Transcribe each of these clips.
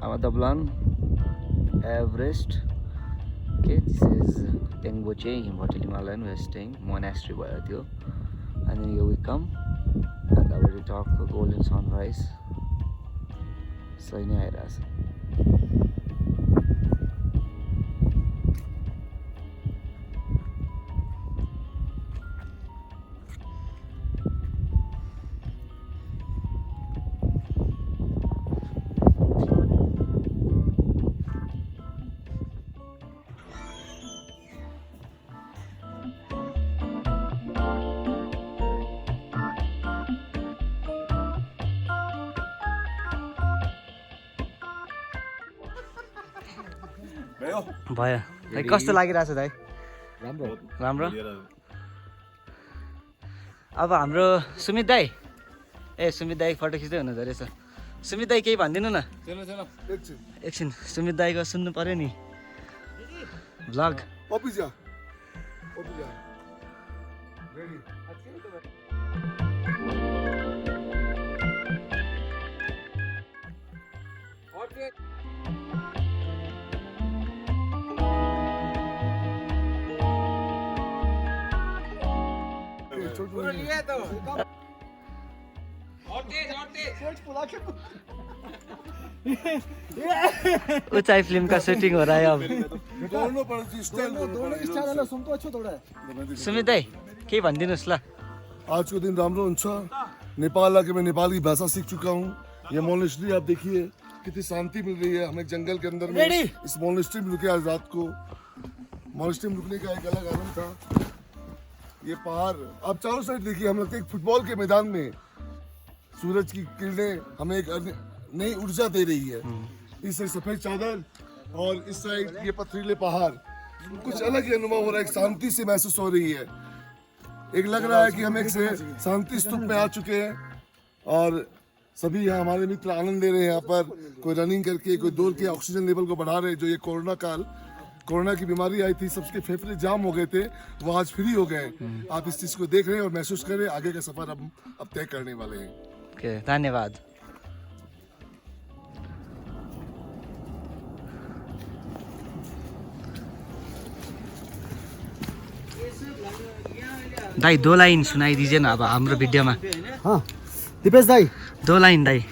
Amadablan, Everest. Okay, this is Tengboche, Hotel Himalayan. We are staying monastery भयो त्यो. And then here we come. And I already talked golden sunrise. So in here as. भयो दाइ कस्तो लागिरहेछ दाइ राम्रो राम्रो अब हाम्रो सुमित दाइ सुमित दाइ फोटो खिच्दै हुनु रहेछ सुमित दाइ केही भनिदिनु न एकछिन सुमित दाइको सुन्नु पर्यो नि भ्लग ऊंचाई फिल्म का शूटिंग हो रहा है अब सुमित दाइ केही भनिदिनुहोस् ल आज को दिन राम्रो हुन्छ नेपाल आके मैं नेपाली भाषा सीख चुका हूँ ये मोनेस्ट्री आप देखिए कितनी शांति मिल रही है हमें जंगल के अंदर में इस मोनेस्ट्री में रुके आज रात को मोनेस्ट्री में रुकने का एक अलग आनंद था ये पहाड़ आप चारों साइड देखिए हम लोग एक फुटबॉल के मैदान में सूरज की किरणें हमें एक नई ऊर्जा दे रही है इस साइड सफेद चादर और इस साइड ये पथरीले पहाड़ कुछ अलग ही अनुभव हो रहा है एक शांति से महसूस हो रही है एक लग रहा है कि हम एक से शांति स्तूप में आ चुके हैं और सभी यहाँ हमारे मित्र आनंद ले रहे हैं यहाँ पर कोई रनिंग करके कोई दौड़ के ऑक्सीजन लेवल को बढ़ा रहे हैं जो ये कोरोना की बीमारी आई थी सबके फेफड़े जाम हो गए थे वो आज फ्री हो गए आप इस चीज को देख रहे हैं और महसूस कर रहे हैं आगे का सफर अब तय करने वाले हैं ओके धन्यवाद दाई दो लाइन सुनाई दीजिए ना अब हाम्रो भिडियोमा हाँ दिपेश दाई दो लाइन दाई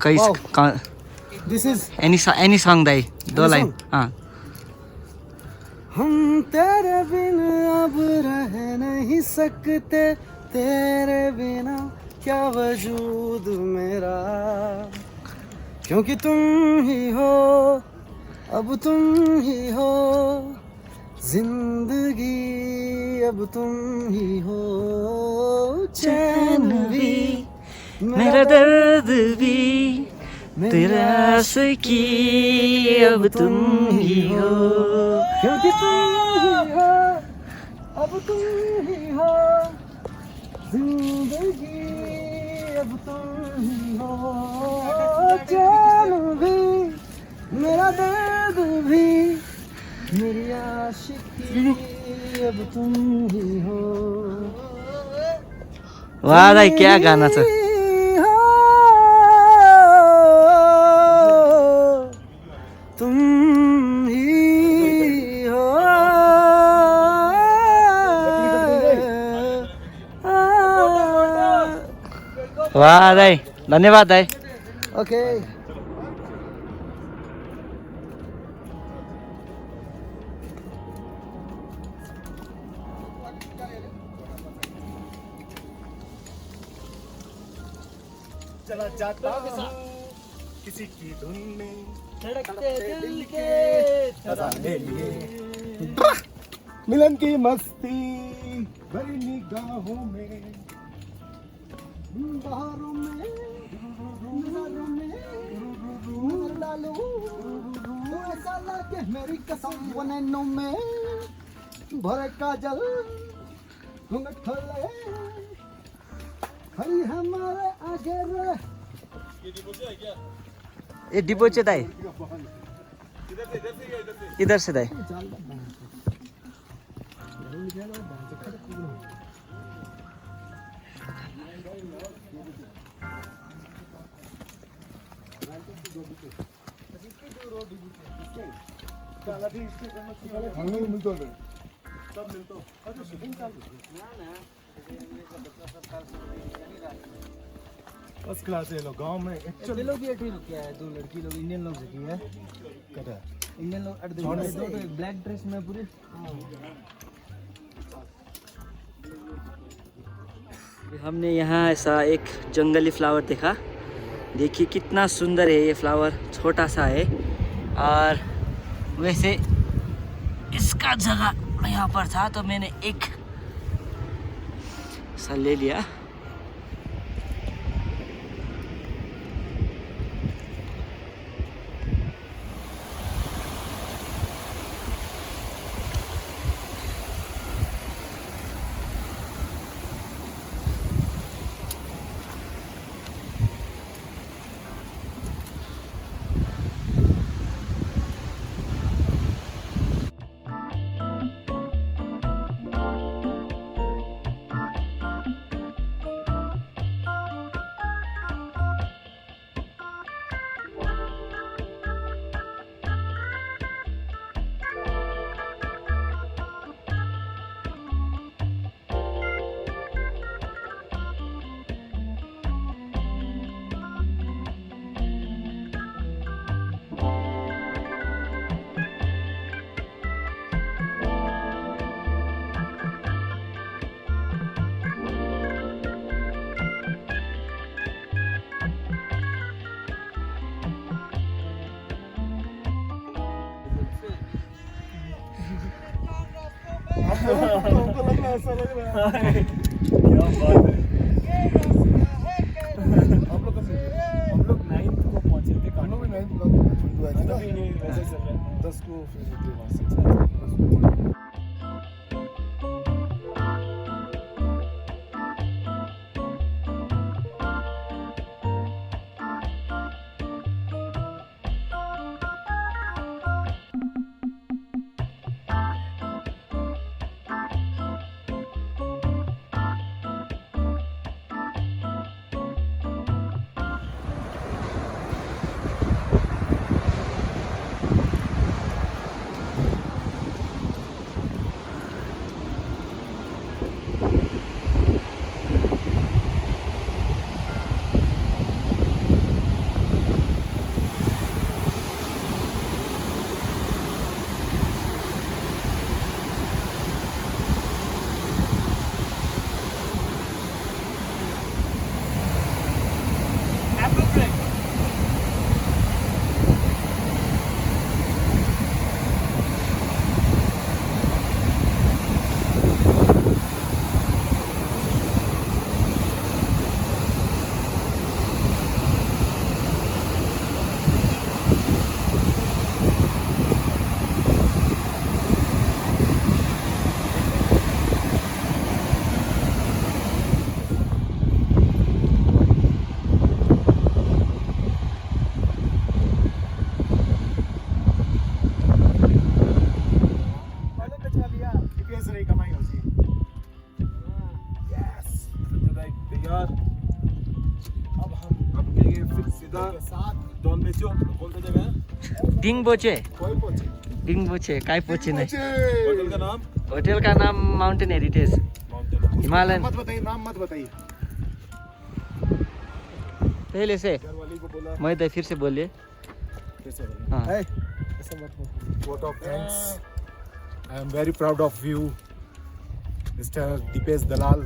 कई दिस इज एनी सॉन्ग दाई दो लाइन हाँ हम तेरे बिना अब रह नहीं सकते तेरे बिना क्या वजूद मेरा क्योंकि तुम ही हो अब तुम ही हो जिंदगी अब तुम ही हो चैन भी मेरा दर्द भी तेरा आशिकी अब तुम ही हो क्योंकि तुम ही हो अब तुम ही हो जिंदगी अब तुम ही हो चैन भी मेरा दर्द भी मेरी आशिकी अब तुम ही हो वाह दाई क्या गाना छ तुम ही हो वाह दाई धन्यवाद दाई ओके चला जाता हूँ किसी की धुन में धड़कते दिल के तराने लिए मिलन की मस्ती भरी निगाहों में बहारों में नज़रों में नज़र डालो ऐसा लगे मेरी कसम वो नैनों में भरे काजल घूंघट खोले हरी हमारे आगे रे ये डिपोचे दाई इधर से दाई खाने को मिलता है फर्स्ट क्लास है लोग गांव में ये लोग भी अठी रुके हैं, दो लड़की लोग इंडियन लोग से की है। कटा इंडियन लोग अट दो ब्लैक ड्रेस में पूरी। हमने यहाँ ऐसा एक जंगली फ्लावर देखा। देखिए कितना सुंदर है ये फ्लावर, छोटा सा है। और वैसे इसका जगह यहाँ पर था तो मैंने एक सा ले लिया। हमको लग रहा है ऐसा लग रहा है क्या बात है। हम लोग हम लोग 9th को पहुंचे थे हम लोग भी नहीं दुआ है अभी नहीं वैसे चल रहा है 10 को फिर निकले वहाँ से डिंगबोचे काय पोचे नहीं। होटल का नाम होटल का नाम माउंटेन हेरिटेज हिमालयन। मत बताइए, नाम मत बताइए। पहले से घर वाली को बोला मैं तो फिर से बोलिए। फिर से बोला। हाँ ऐसा मत बोलो। Vote of thanks. I am very proud of you, Mr. Dipesh दलाल।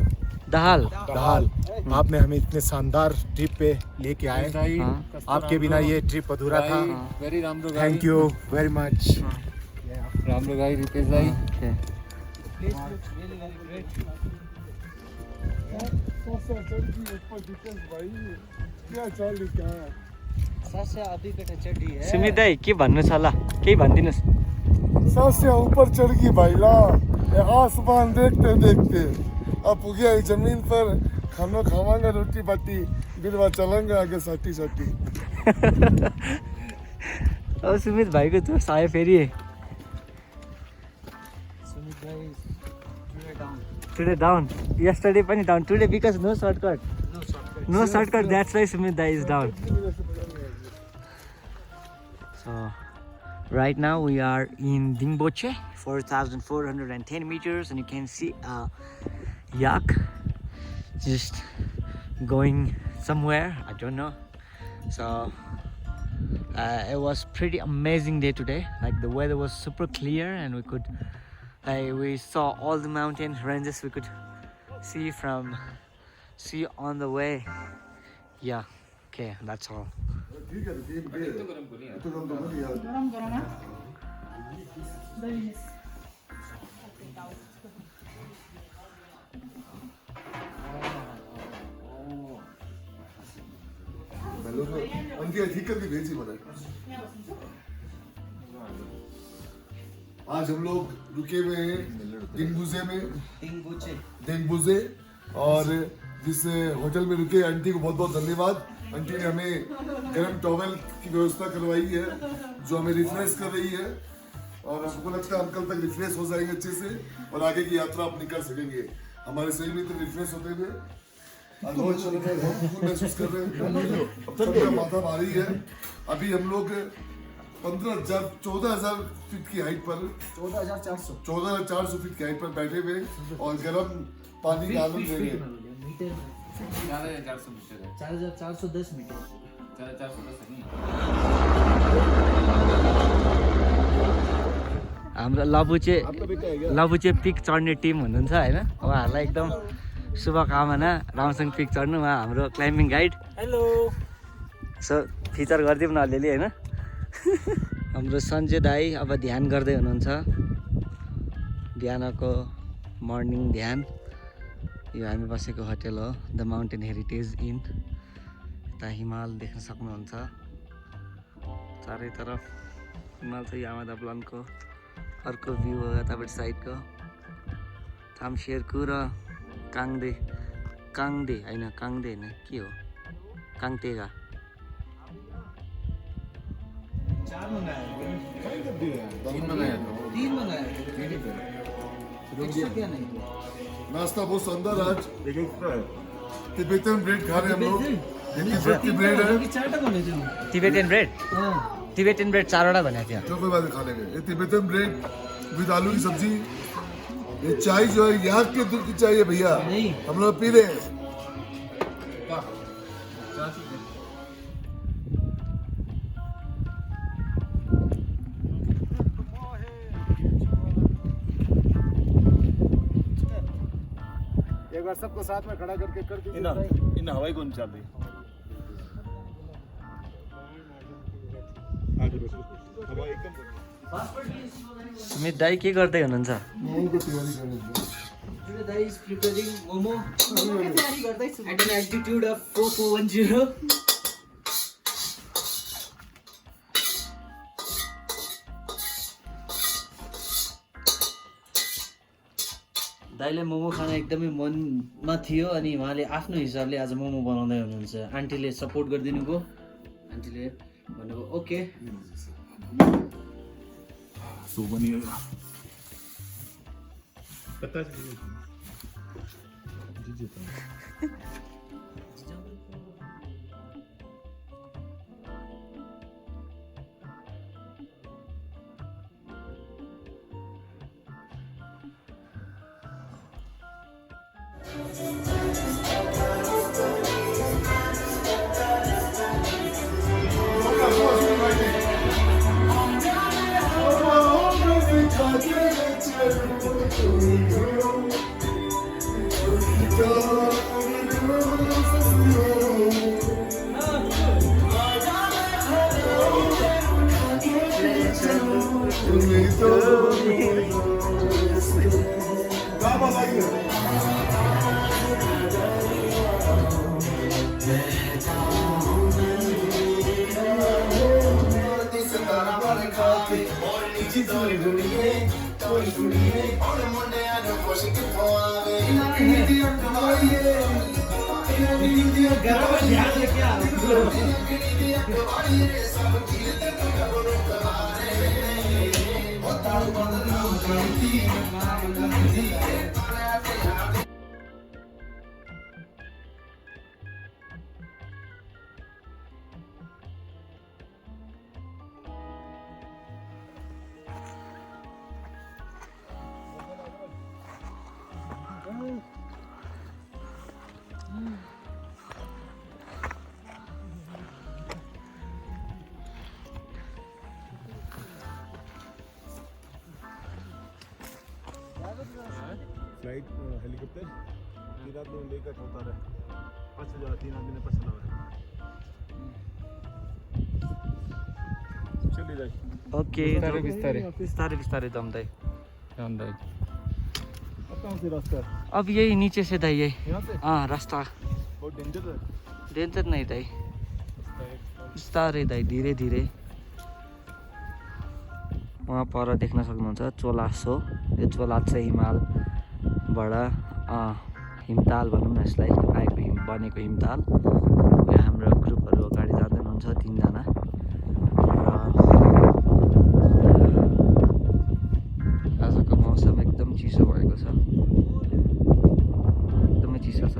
दहाल। दहाल, आपने हमें इतने शानदार ट्रिप पे लेके आए। हाँ। आपके बिना ये ट्रिप अधूरा था। वेरी रामरो थैंक यू वेरी मच। रामरो गाई रितेश भाई Okay. क्या चल क्या सुमित दाई के भन्नु छ ल, केही भनिदिनुहोस्। सबसे ऊपर चढ़ गई भाई ला, ये आसमान देखते देखते अब गया जमीन पर खाना खावांगे रोटी बाटी बिरवा चलेंगे आगे साटी साटी। अब सुमित भाइको जोस आयो फेरि। टुडे डाउन, yesterday पनि down, today because no shortcut. No shortcut, that's why Sumit Dai is down. So right now we are in Dingboche, 4,410 meters, and you can see a yak just going somewhere, I don't know. So it was pretty amazing day today. Like the weather was super clear and we saw all the mountain ranges we could see on the way. Yeah, okay, that's all. ठीक है ठीक है तो हम दोनों यार गरम करो ना दही हेलो उनकी ठीक करके भेजी मैंने आज हम लोग रुके हुए हैं दिंगबुजे में दिंगबुजे और जिस होटल में रुके आंटी को बहुत बहुत धन्यवाद आंटी ने हमें गर्म टॉवेल की व्यवस्था करवाई है जो हमें रिफ्रेश कर रही है और हमको लगता है हम कल तक रिफ्रेश हो जाएंगे अच्छे से और आगे की यात्रा अपनी कर सकेंगे हमारे सही मित्र रिफ्रेश होते हुए आज बहुत महसूस कर रहे हैं अब तक मेरा माथा भारी है अभी हम लोग 14,000 फीट की हाइट पर 14,400 फीट की हाइट पर बैठे हुए और गर्म पानी का आनंद ले रहे हैं 4,410 मीटर हाम्रो लबुचे पिक चढ्ने टिम हुनुहुन्छ होइन उहाँहरूलाई एकदम शुभकामना रामसँग पिक चढ्नु उहाँ हाम्रो क्लाइम्बिङ गाइड हेलो सो फिचर गरिदिउँ न अलिअलि होइन हाम्रो सञ्जय दाई अब ध्यान गर्दै हुनुहुन्छ बिहानको मर्निङ ध्यान यो हामी बसेको होटल हो द माउन्टेन हेरिटेज इन यता हिमाल देख्न सक्नुहुन्छ चारैतर्फ हिमाल छ यो आमादा ब्लनको अर्को भ्यू हो यतापट्टि साइडको थामसेरकु र काङदे होइन के हो काङतेगा नाश्ता बहुत शानदार आज तिब्बतन ब्रेड खा रहे हैं हम लोग तिब्बती ब्रेड है टिबेटन ब्रेड 4वटा भनेको थियो जो कोई बात नहीं खा लेंगे ये तिब्बतन ब्रेड विद आलू की सब्जी ये चाय जो है यहाँ के दूध की चाय है भैया हम लोग पी रहे हैं एक बार सबको साथ में खड़ा करके कर दीजिए इन हवाई कौन चल रही सुमित दाई के गर्दै हुनुहुन्छ मोमो को तैयारी करने की Today Dai is preparing momo at an altitude of 4410. दाइले मोमो खान एकदमै मनमा थियो अनि उहाँले आफ्नो हिसाबले आज मोमो बनाउँदै हुनुहुन्छ आन्टीले सपोर्ट गरिदिनु भयो आन्टीले भन्नुभयो ओके फ्लाइट हेलीकॉप्टर 3 आदमी लेकर होता रहे 5000 3 आदमी ने 5000 चलिए जाए ओके बिस्तारै बिस्तारै जम्दै अब कहाँ से रास्ता है अब यही नीचे से दाई यही यहाँ से हाँ रास्ता बहुत डेंजर है डेन्जर नै दाई बिस्तारै दाई धीरे धीरे वहाँ पर देख्न सक्नुहुन्छ चोलासो यो चोलासो हिमालबाट हिमताल भनौँ न यसलाई आएको बनेको हिमताल यहाँ हाम्रो ग्रुपहरू अगाडि जाँदै हुनुहुन्छ 3 जना आजको मौसम एकदम चिसो भएको छ एकदमै चिसो छ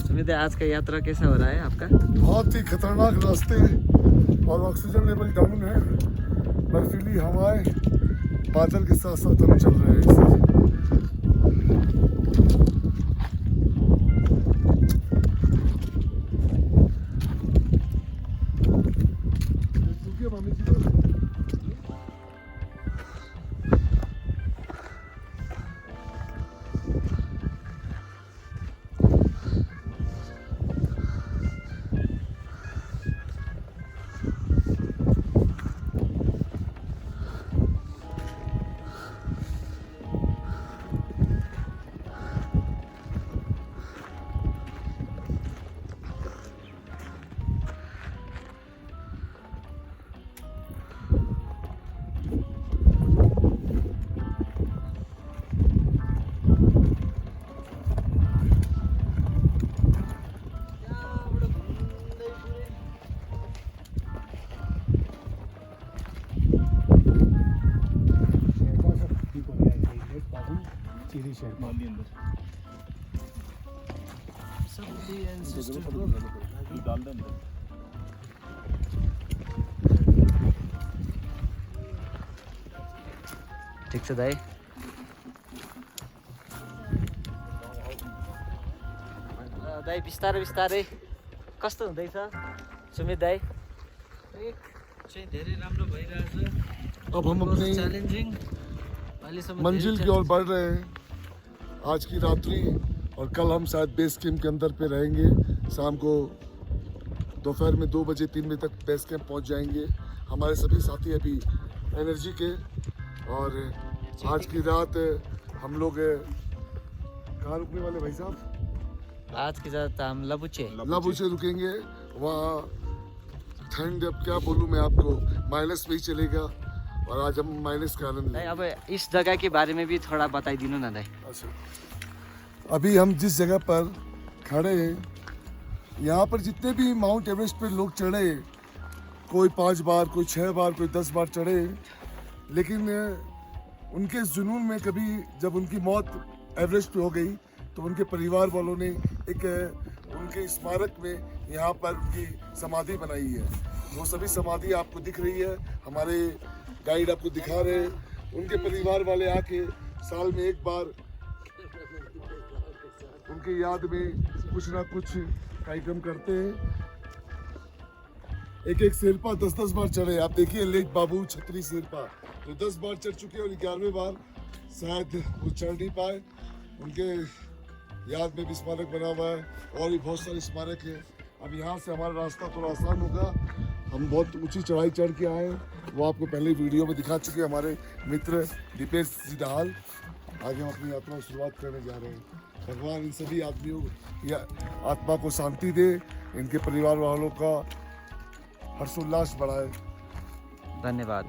सुमित आज का यात्रा कैसा हो रहा है आपका? बहुत ही खतरनाक रास्ते और ऑक्सीजन लेवल डाउन है, बर्फीली हवाएं बादल के साथ साथ हम चल रहे हैं। किरी शेरपा ठिक छ दाइ दाइ बिस्तारै बिस्तारै कस्तो हुँदैछ सुमित दाइ ट्रेक चाहिँ धेरै राम्रो भइरहेछ अब हम अपनी च्यालेन्जिङ अहिलेसम्म मंजिल की ओर बढ़ रहे हैं। आज की रात्रि और कल हम शायद बेस कैंप के अंदर पे रहेंगे। शाम को दोपहर में 2 बजे 3 बजे तक बेस कैंप पहुंच जाएंगे। हमारे सभी साथी अभी एनर्जी के, और आज की रात हम लोग कहाँ रुकने वाले भाई साहब? आज की रात हम लबुचे लबू से रुकेंगे। वहाँ ठंड, अब क्या बोलूँ मैं आपको, माइनस में ही चलेगा, और आज हम माइनस का आनंद दाइ लेंगे। अब इस जगह के बारे में भी थोड़ा बताइदिनु न दाइ अच्छा, अभी हम जिस जगह पर खड़े हैं, यहाँ पर जितने भी माउंट एवरेस्ट पे लोग चढ़े, कोई 5 बार, कोई 6 बार, कोई 10 बार चढ़े, लेकिन उनके जुनून में कभी जब उनकी मौत एवरेस्ट पे हो गई तो उनके परिवार वालों ने एक उनके स्मारक में यहाँ पर उनकी समाधि बनाई है। वो सभी समाधि आपको दिख रही है, हमारे गाइड आपको दिखा रहे हैं। उनके परिवार वाले आके साल में एक बार उनकी याद में कुछ ना कुछ कार्यक्रम करते हैं। एक शेरपा 10-10 बार चढ़े। आप देखिए लेक बाबू छतरी शेरपा जो 10 बार चढ़ चुके हैं, और 11वें बार शायद वो चढ़ नहीं पाए। उनके याद में भी स्मारक बना हुआ है, और भी बहुत सारे स्मारक है। अब यहाँ से हमारा रास्ता थोड़ा आसान होगा। हम बहुत ऊंची चढ़ाई चढ़ के आए हैं, वो आपको पहले वीडियो में दिखा चुके हैं हमारे मित्र दीपेश जी दाहाल। आगे हम अपनी यात्रा की शुरुआत करने जा रहे हैं। भगवान इन सभी आदमियों या आत्मा को शांति दे, इनके परिवार वालों का हर्षोल्लास बढ़ाए। धन्यवाद